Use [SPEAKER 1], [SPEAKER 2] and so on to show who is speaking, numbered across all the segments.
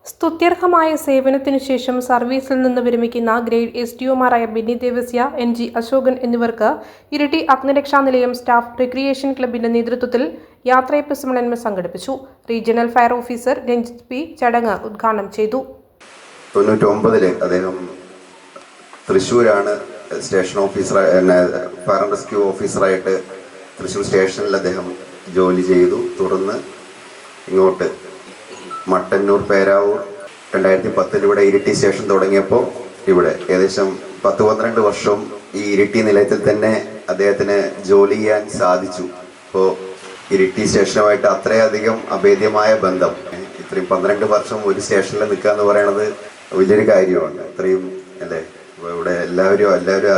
[SPEAKER 1] സ്തുത്യർഹമായ സേവനത്തിനു ശേഷം സർവീസിൽ നിന്ന് വിരമിക്കുന്ന ഗ്രേഡ് എസ്.ഡിഒമാരായ ബെന്നി ദേവസ്യ, എൻ.ജി. അശോകൻ എന്നിവർക്ക് ഇരിട്ടി അഗ്നിരക്ഷാ നിലയം സ്റ്റാഫ് റിക്രിയേഷൻ ക്ലബിന്റെ നേതൃത്വത്തിൽ യാത്രയപ്പ് സമ്മേളനം സംഘടിപ്പിച്ചു. Regional fire officer Ranjith P ചടങ്ങ് ഉദ്ഘാടനം ചെയ്തു.
[SPEAKER 2] 99 അദ്ദേഹം തൃശ്ശൂരാണ് station officer, fire and rescue ഓഫീസറായിട്ട് തൃശ്ശൂർ സ്റ്റേഷനിൽ അദ്ദേഹം ജോലി ചെയ്തു. തുടർന്ന് ഇങ്ങോട്ട് മട്ടന്നൂർ, പേരാവൂർ 2010 ഇവിടെ ഇരിട്ടി സ്റ്റേഷൻ തുടങ്ങിയപ്പോൾ ഇവിടെ ഏകദേശം 10-12 വർഷം ഈ ഇരിട്ടി നിലയത്തിൽ തന്നെ അദ്ദേഹത്തിന് ജോലി ചെയ്യാൻ സാധിച്ചു. അപ്പോൾ ഇരിട്ടി സ്റ്റേഷനുമായിട്ട് അത്രയധികം അഭേദ്യമായ ബന്ധം, ഇത്രയും 12 വർഷം ഒരു സ്റ്റേഷനിൽ നിൽക്കുക എന്ന് പറയുന്നത് വലിയൊരു കാര്യമാണ്. ഇത്രയും അല്ലേ, ഇവിടെ എല്ലാവരും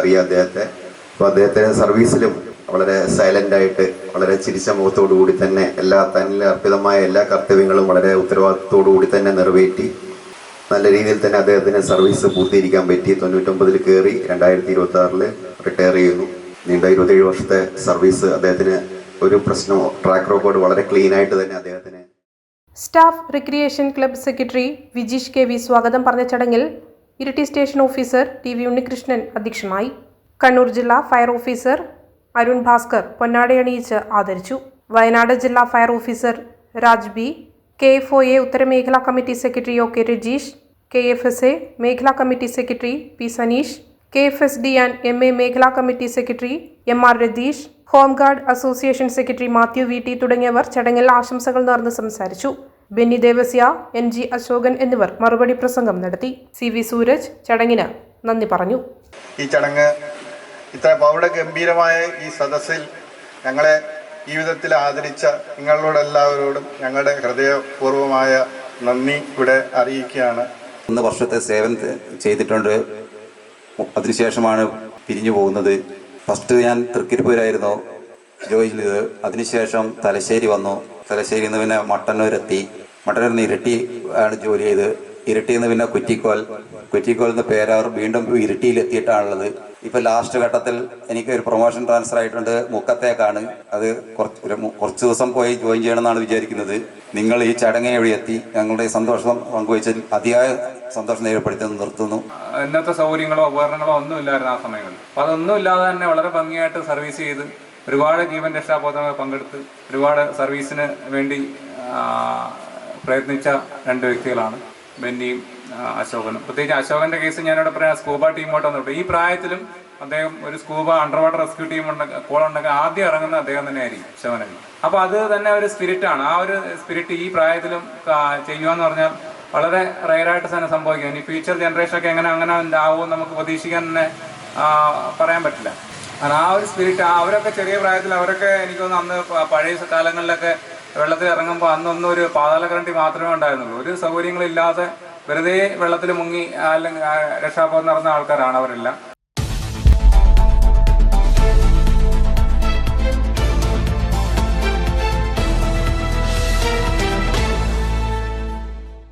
[SPEAKER 2] അറിയാം അദ്ദേഹത്തെ. അപ്പോൾ അദ്ദേഹത്തിന്റെ സർവീസിലും വളരെ സൈലന്റ് ആയിട്ട്, വളരെ ചിരിച്ച മുഖത്തോടു കൂടി തന്നെ തന്നിൽ അർപ്പിതമായ എല്ലാ കർത്തവ്യങ്ങളും വളരെ ഉത്തരവാദിത്തത്തോടു കൂടി തന്നെ നിറവേറ്റി നല്ല രീതിയിൽ തന്നെ അദ്ദേഹത്തിന് സർവീസ് പൂർത്തീകരിക്കാൻ പറ്റി. 99 കയറി 2026 റിട്ടയർ ചെയ്യുന്നു. നീണ്ട 27 വർഷത്തെ സർവീസ് അദ്ദേഹത്തിന് ഒരു പ്രശ്നമോ, ട്രാക്ക് റെക്കോർഡ് വളരെ ക്ലീൻ ആയിട്ട് തന്നെ അദ്ദേഹത്തിന്.
[SPEAKER 1] Staff recreation club secretary Vijeesh K V. സ്വാഗതം പറഞ്ഞ ചടങ്ങിൽ Iritty station officer T V. Unnikrishnan അധ്യക്ഷനായി. കണ്ണൂർ ജില്ലാ ഫയർ ഓഫീസർ അരുൺ ഭാസ്കർ പൊന്നാടയണിയിച്ച് ആദരിച്ചു. വയനാട് ജില്ലാ fire officer Raj B, KFOA ഉത്തരമേഖലാ committee secretary O.K. Rajeesh, KFSA മേഖലാ committee secretary P. Saneesh, KFSD and MA മേഖലാ committee secretary M.R. Ratheesh, home guard association secretary Mathew VT തുടങ്ങിയവർ ചടങ്ങിൽ ആശംസകൾ നേർന്ന് സംസാരിച്ചു. ബെന്നി ദേവസ്യ, N.G. അശോകൻ എന്നിവർ മറുപടി പ്രസംഗം നടത്തി. C.V. സൂരജ് ചടങ്ങിന് നന്ദി പറഞ്ഞു.
[SPEAKER 3] ഈ ചടങ്ങ് ഇത്ര ഗംഭീരമായ ഈ സദസ്സിൽ ഞങ്ങളെ ഈ വിധത്തിൽ ആദരിച്ച നിങ്ങളോടെല്ലാവരോടും ഞങ്ങളുടെ ഹൃദയപൂർവമായ നന്ദി ഇവിടെ അറിയിക്കുകയാണ്.
[SPEAKER 4] 1 വർഷത്തെ സേവനം ചെയ്തിട്ടുണ്ട്. അതിനുശേഷമാണ് പിരിഞ്ഞു പോകുന്നത്. ഫസ്റ്റ് ഞാൻ തൃക്കരിപ്പൂരായിരുന്നു ജോലി ചെയ്തത്. അതിനുശേഷം തലശ്ശേരി വന്നു. തലശ്ശേരിയിൽ നിന്ന് പിന്നെ മട്ടന്നൂരെത്തി. മട്ടന്നൂരിൽ നിന്ന് ഇരിട്ടി ആണ് ജോലി ചെയ്ത്. ഇരിട്ടിയിൽ നിന്ന് പിന്നെ കുറ്റിക്കോൽ നിന്ന് പേരാവൂർ, വീണ്ടും ഇരിട്ടിയിൽ എത്തിയിട്ടാണുള്ളത്. ഇപ്പം ലാസ്റ്റ് ഘട്ടത്തിൽ എനിക്ക് ഒരു പ്രൊമോഷൻ ട്രാൻസ്ഫർ ആയിട്ടുണ്ട്. മുക്കത്തേക്കാണ്. അത് കുറച്ച് ദിവസം പോയി ജോയിൻ ചെയ്യണമെന്നാണ് വിചാരിക്കുന്നത്. നിങ്ങൾ ഈ ചടങ്ങിനെ വഴി എത്തി ഞങ്ങളുടെ സന്തോഷം പങ്കുവച്ചതിൽ അതിയായ സന്തോഷം രേഖപ്പെടുത്തി നിർത്തുന്നു.
[SPEAKER 5] ഇന്നത്തെ സൗകര്യങ്ങളോ ഉപകരണങ്ങളോ ഒന്നും ഇല്ലായിരുന്നു ആ സമയങ്ങളിൽ. അപ്പോൾ അതൊന്നും ഇല്ലാതെ തന്നെ വളരെ ഭംഗിയായിട്ട് സർവീസ് ചെയ്ത് ഒരുപാട് ജീവൻ രക്ഷാപ്രവർത്തനങ്ങൾ പങ്കെടുത്ത് ഒരുപാട് സർവീസിന് വേണ്ടി പ്രയത്നിച്ച 2 വ്യക്തികളാണ് ബെന്നിയും അശോകനും. പ്രത്യേകിച്ച് അശോകന്റെ കേസ് ഞാനിവിടെ പറയാം, സ്കൂബ ടീമോട്ട് വന്നിട്ട് ഈ പ്രായത്തിലും അദ്ദേഹം ഒരു scuba under water rescue team കോളുണ്ടെങ്കിൽ ആദ്യം ഇറങ്ങുന്ന അദ്ദേഹം തന്നെ ആയിരിക്കും, അശോകനായി. അപ്പൊ അത് തന്നെ ഒരു സ്പിരിറ്റാണ്. ആ ഒരു സ്പിരിറ്റ് ഈ പ്രായത്തിലും ചെയ്യുകയെന്ന് പറഞ്ഞാൽ വളരെ റയറായിട്ട് തന്നെ സംഭവിക്കും. ഇനി ഫ്യൂച്ചർ ജനറേഷനൊക്കെ അങ്ങനെ ആവുമെന്ന് നമുക്ക് പ്രതീക്ഷിക്കാൻ തന്നെ പറയാൻ പറ്റില്ല. ആ ഒരു സ്പിരിറ്റ് അവരൊക്കെ ചെറിയ പ്രായത്തിൽ അവരൊക്കെ എനിക്ക് തോന്നുന്നു അന്ന് പഴയ കാലങ്ങളിലൊക്കെ വെള്ളത്തിൽ ഇറങ്ങുമ്പോൾ അന്നൊന്നും ഒരു പാതാളക്കരണ്ടി മാത്രമേ ഉണ്ടായിരുന്നുള്ളൂ. ഒരു സൗകര്യങ്ങളില്ലാതെ വെറുതെ വെള്ളത്തിൽ മുങ്ങി അല്ലെങ്കിൽ രക്ഷാപ്രവർത്തനം നടന്ന ആൾക്കാരാണ് അവരെല്ലാം.